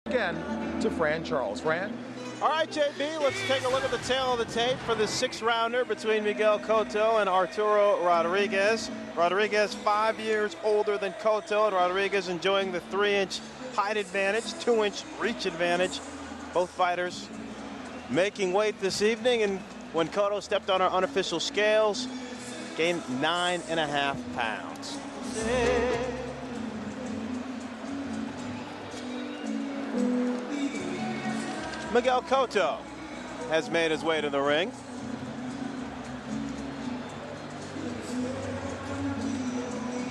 Again to Fran Charles. Fran? All right, JB, let's take a look at the tail of the tape for this 6th-rounder between Miguel Cotto and Arturo Rodriguez. Rodriguez 5 years older than Cotto, and Rodriguez enjoying the 3-inch height advantage, 2-inch reach advantage. Both fighters making weight this evening, and when Cotto stepped on our unofficial scales, gained 9.5 pounds. Miguel Cotto has made his way to the ring.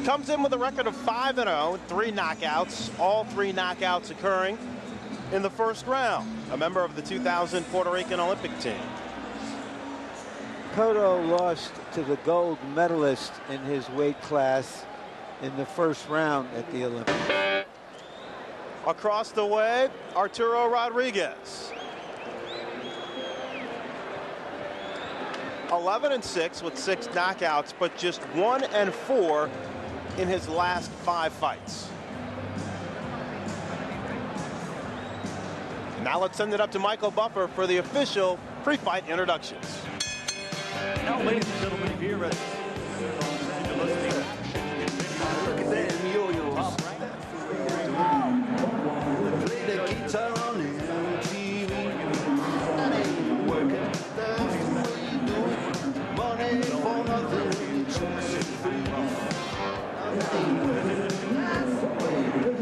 Comes in with a record of 5-0, 3 knockouts, all 3 knockouts occurring in the first round. A member of the 2000 Puerto Rican Olympic team. Cotto lost to the gold medalist in his weight class in the first round at the Olympics. Across the way, Arturo Rodriguez. 11-6 with 6 knockouts, but just 1-4 in his last 5 fights. Now let's send it up to Michael Buffer for the official pre-fight introductions. Now, ladies and gentlemen, here at Los Angeles, look at that yo-yo hop, right? Play the guitar on MTV. That ain't working. That's the way you do it. Money for nothing. Chicks and free. That ain't working. That's the way you do it.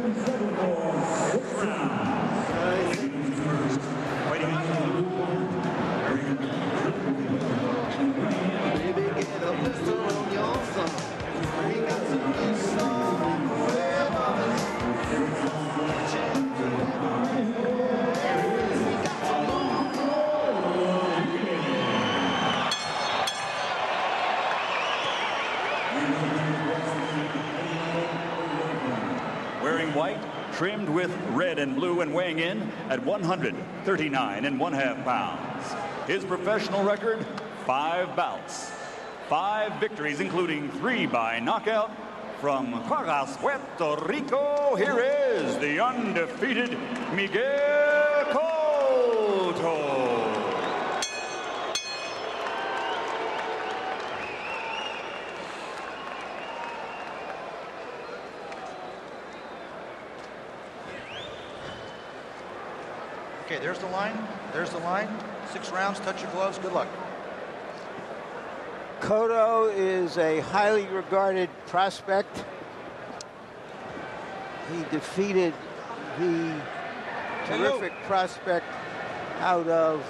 Wearing white, trimmed with red and blue, and weighing in at 139.5 pounds. His professional record, 5 bouts, 5 victories, including 3 by knockout. From Juarez, Puerto Rico, here is the undefeated Miguel Cotto. Okay, there's the line. There's the line. 6 rounds, touch your gloves, good luck. Cotto is a highly regarded prospect. He defeated the terrific prospect out of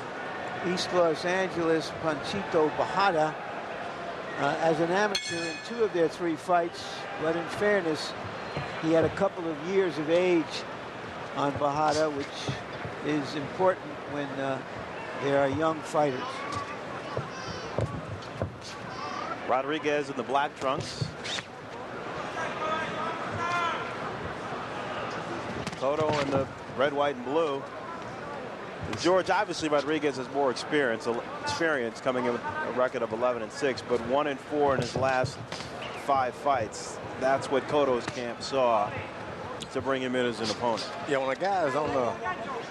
East Los Angeles, Panchito Bajada, as an amateur in 2 of their 3 fights. But in fairness, he had a couple of years of age on Bajada, which is important when there are young fighters. Rodriguez in the black trunks. Cotto in the red, white, and blue. George, obviously Rodriguez has more experience coming in with a record of 11-6, but 1-4 in his last 5 fights. That's what Cotto's camp saw to bring him in as an opponent. Yeah, when a guy is on the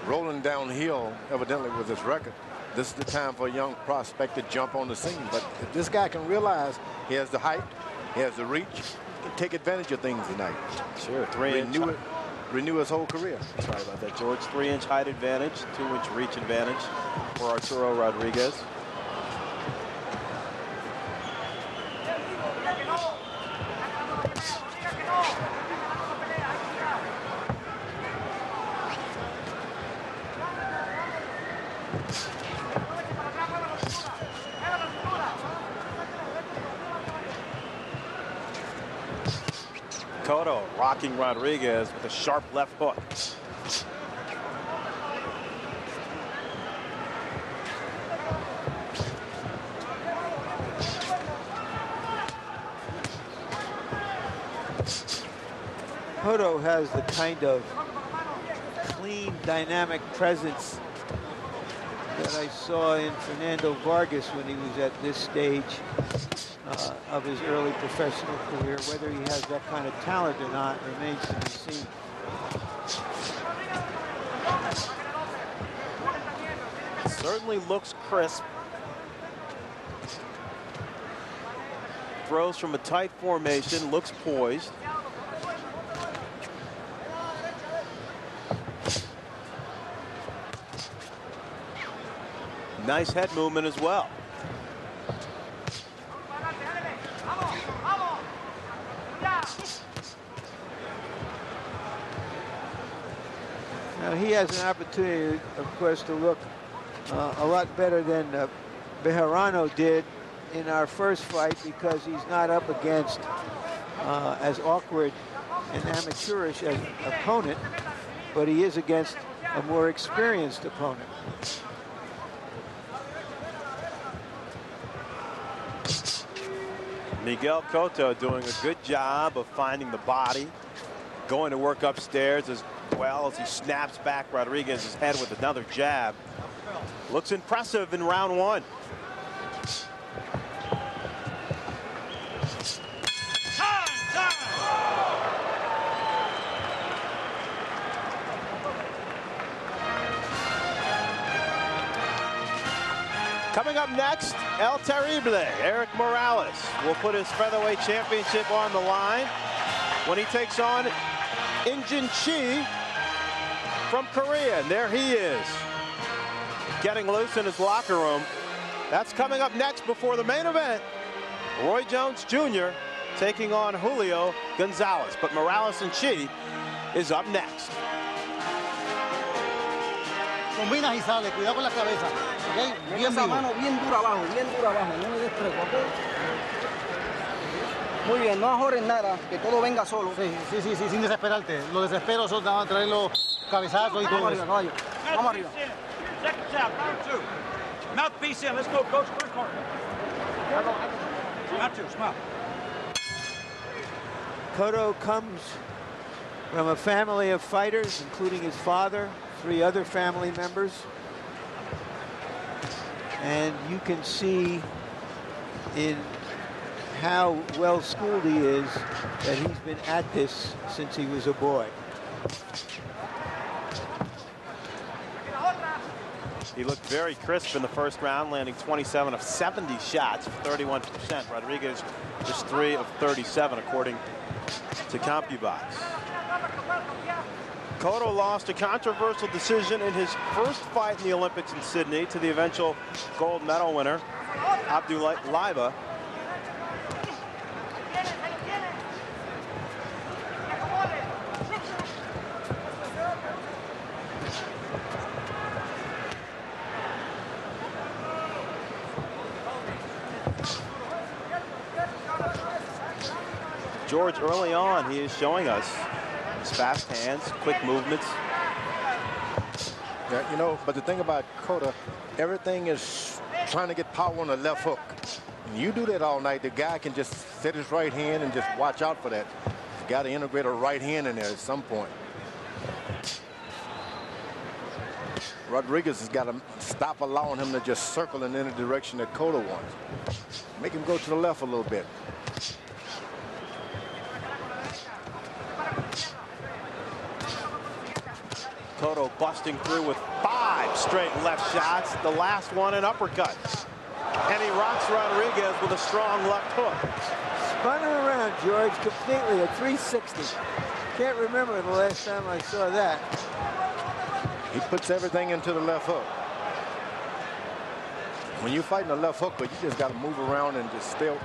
rolling downhill, evidently with his record, this is the time for a young prospect to jump on the scene. But if this guy can realize he has the height, he has the reach, he can take advantage of things tonight. Sure, 3-inch. Renew his whole career. Sorry about that, George. 3-inch height advantage, 2-inch reach advantage for Arturo Rodriguez. Cotto rocking Rodriguez with a sharp left hook. Cotto has the kind of clean, dynamic presence that I saw in Fernando Vargas when he was at this stage of his early professional career. Whether he has that kind of talent or not remains to be seen. Certainly looks crisp. Throws from a tight formation, looks poised. Nice head movement as well. Now he has an opportunity, of course, to look a lot better than Bejarano did in our first fight, because he's not up against as awkward and amateurish an opponent, but he is against a more experienced opponent. Miguel Cotto doing a good job of finding the body, going to work upstairs as well as he snaps back Rodriguez's head with another jab. Looks impressive in round one. Coming up next, El Terrible, Eric Morales, will put his featherweight championship on the line when he takes on Injin Chi from Korea. And there he is, getting loose in his locker room. That's coming up next before the main event. Roy Jones Jr. taking on Julio Gonzalez. But Morales and Chi is up next. Combina y sale, cuidado con la cabeza. Okay? Bien esa mano bien dura abajo, no le des tregua, ¿ok? Muy bien, no ajores nada, que todo venga solo. Sí, sin desesperarte. Los desesperos son van a traer los cabezazos y todo. Vamos arriba, caballo. Vamos arriba. Second tap, round two. Mouthpiece in. Let's go, coach. First corner. Round two, smile. Cotto comes from a family of fighters, including his father, 3 other family members. And you can see in how well schooled he is that he's been at this since he was a boy. He looked very crisp in the first round, landing 27 of 70 shots, 31%. Rodriguez just 3 of 37, according to CompuBox. Cotto lost a controversial decision in his first fight in the Olympics in Sydney to the eventual gold medal winner, Abdullah Laiba. George, early on, he is showing us his fast hands, quick movements. Yeah, you know, but the thing about Cotto, everything is trying to get power on the left hook. And you do that all night, the guy can just set his right hand and just watch out for that. You got to integrate a right hand in there at some point. Rodriguez has got to stop allowing him to just circle in any direction that Cotto wants. Make him go to the left a little bit. Cotto busting through with 5 straight left shots, the last one an uppercut. And he rocks Rodriguez with a strong left hook. Spun her around, George, completely at 360. Can't remember the last time I saw that. He puts everything into the left hook. When you're fighting a left hooker, you just got to move around and just still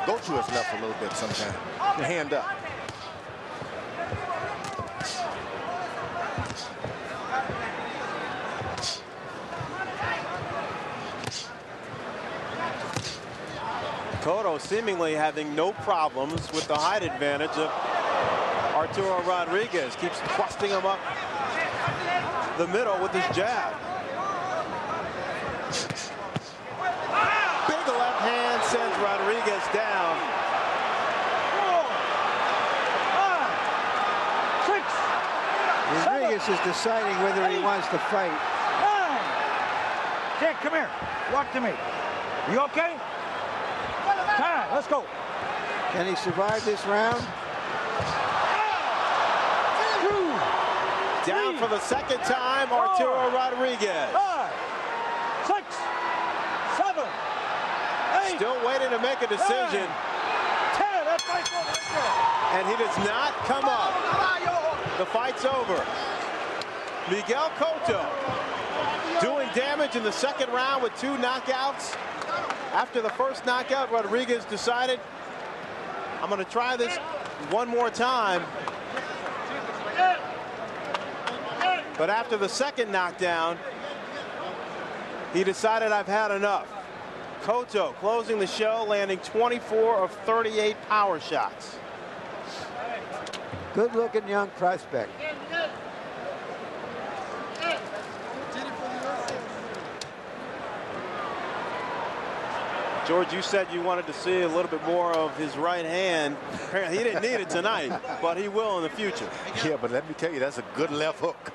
go to his left a little bit sometimes. Your hand up. Cotto seemingly having no problems with the height advantage of Arturo Rodriguez. Keeps thrusting him up the middle with his jab. Big left hand sends Rodriguez down. 4, 5, 6. Rodriguez is deciding whether he wants to fight. 9. Dick, come here. Walk to me. You okay? Time. Let's go. Can he survive this round? 2. Down for the second time, Arturo Rodriguez. 5. 6, 7, 8. Still waiting to make a decision. 10. That fight's over. Let's go. And he does not come up. The fight's over. Miguel Cotto doing damage in the second round with 2 knockouts. After the first knockout, Rodriguez decided, I'm going to try this one more time. But after the second knockdown, he decided, I've had enough. Cotto closing the show, landing 24 of 38 power shots. Good-looking young prospect. George, you said you wanted to see a little bit more of his right hand. Apparently, he didn't need it tonight, but he will in the future. Yeah, but let me tell you, that's a good left hook.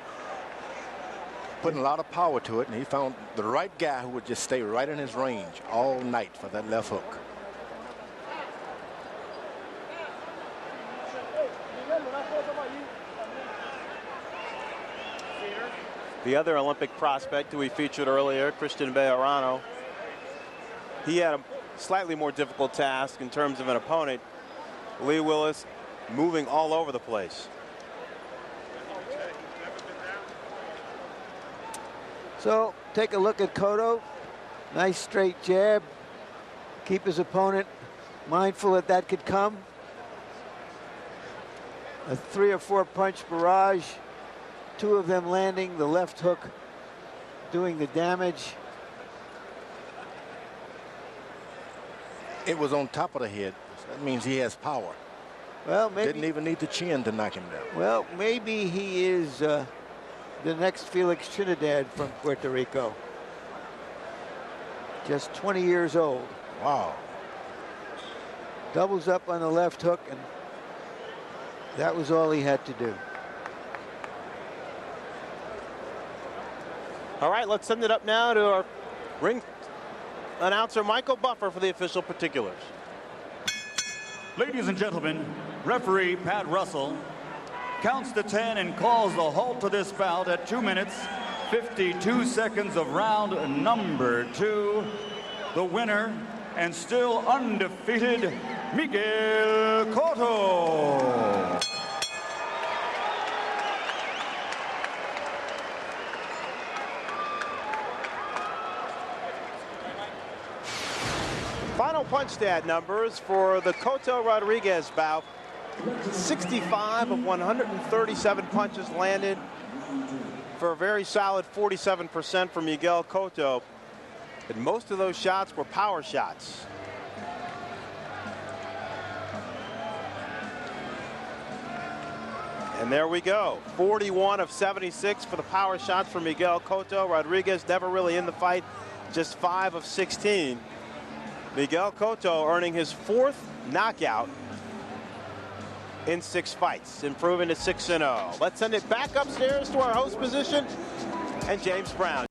Putting a lot of power to it, and he found the right guy who would just stay right in his range all night for that left hook. The other Olympic prospect who we featured earlier, Christian Bejarano, he had a slightly more difficult task in terms of an opponent. Lee Willis moving all over the place. So take a look at Cotto. Nice straight jab. Keep his opponent mindful that that could come. A 3 or 4 punch barrage. 2 of them landing, the left hook doing the damage. It was on top of the head. That means he has power. Well, maybe didn't even need the chin to knock him down. Well, maybe he is the next Felix Trinidad from Puerto Rico. Just 20 years old. Wow. Doubles up on the left hook, and that was all he had to do. All right, let's send it up now to our ring announcer, Michael Buffer, for the official particulars. Ladies and gentlemen, referee Pat Russell counts to 10 and calls the halt to this bout at 2 minutes, 52 seconds of round number 2. The winner and still undefeated, Miguel Cotto. Final punch stat numbers for the Cotto Rodriguez bout. 65 of 137 punches landed for a very solid 47% for Miguel Cotto. And most of those shots were power shots. And there we go. 41 of 76 for the power shots for Miguel Cotto. Rodriguez never really in the fight, just 5 of 16. Miguel Cotto earning his 4th knockout in 6 fights, improving to 6-0. Let's send it back upstairs to our host position and James Brown.